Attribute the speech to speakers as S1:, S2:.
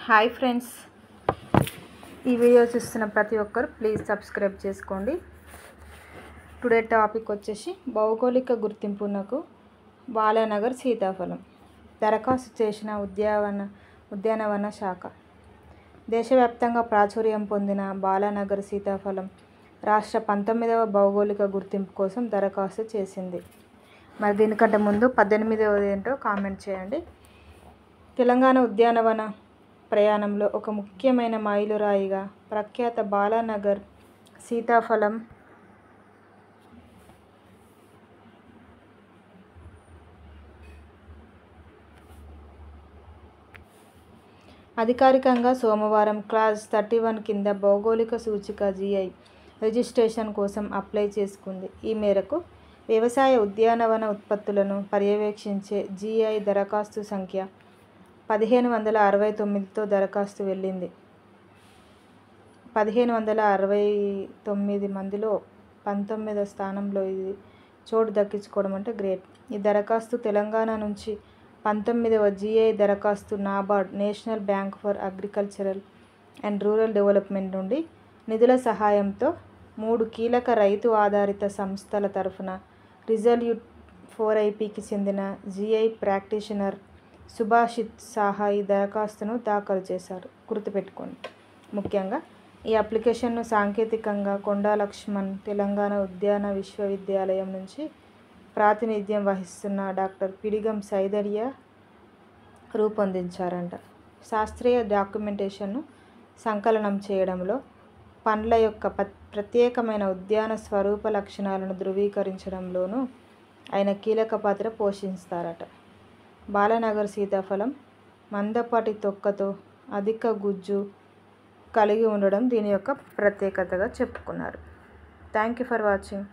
S1: Hi friends, ఈ video చూస్తున్న ప్రతి ఒక్కరు ప్లీజ్ సబ్స్క్రైబ్ చేసుకోండి. టుడే టాపిక్ వచ్చేసి భౌగోళిక గుర్తింపునకు బాలానగర్ సీతాఫలం దరఖాస్తు చేసిన ఉద్యానవన శాఖ. దేశవ్యాప్తంగా ప్రాచుర్యం పొందిన బాలానగర్ సీతాఫలం రాష్ట్ర 19వ భౌగోళిక గుర్తింపు కోసం దరఖాస్తు చేసింది. మరి దీనికంటే ముందు 18వది ఏంటో కామెంట్ చేయండి. తెలంగాణ ఉద్యానవన ప్రయాణంలో ఒక ముఖ్యమైన మైలురాయిగా ప్రఖ్యాత బాలానగర్ సీతాఫలం అధికారికంగా సోమవారం క్లాస్ 31 కింద భౌగోళిక సూచిక GI రిజిస్ట్రేషన్ కోసం అప్లై చేసుకుంది. ఈ మేరకు వ్యవసాయ ఉద్యానవన ఉత్పత్తులను పర్యవేక్షించే GI దరఖాస్తు సంఖ్య 1569తో దరఖాస్తు వెళ్ళింది. 1569 మందిలో 19వ స్థానంలో ఇది చోటు దక్కించుకోవడం అంటే గ్రేట్. ఈ దరఖాస్తు తెలంగాణ నుంచి 19వ GI దరఖాస్తు NABARD national bank for agricultural and rural development నుండి నిధుల సహాయంతో 3 కీలక రైతు ఆధారిత సంస్థల తరఫున రిజల్యూట్ 4IP కి చెందిన GI ప్రాక్టీషనర్ సుభాషిత్ సాహా ఈ దరఖాస్తును దాఖలు చేశారు. గుర్తుపెట్టుకోండి, ముఖ్యంగా ఈ అప్లికేషన్ను సాంకేతికంగా కొండా లక్ష్మణ్ తెలంగాణ ఉద్యాన విశ్వవిద్యాలయం నుంచి ప్రాతినిధ్యం వహిస్తున్న డాక్టర్ పిడిగం సైదర్య రూపొందించారంట. శాస్త్రీయ డాక్యుమెంటేషన్ను సంకలనం చేయడంలో, పండ్ల యొక్క ప్రత్యేకమైన ఉద్యాన స్వరూప లక్షణాలను ధృవీకరించడంలోనూ ఆయన కీలక పాత్ర పోషిస్తారట. బాలానగర్ సీతాఫలం మందపాటి తొక్కతో అధిక గుజ్జు కలిగి ఉండడం దీని యొక్క ప్రత్యేకతగా చెప్పుకున్నారు. Thank you for watching.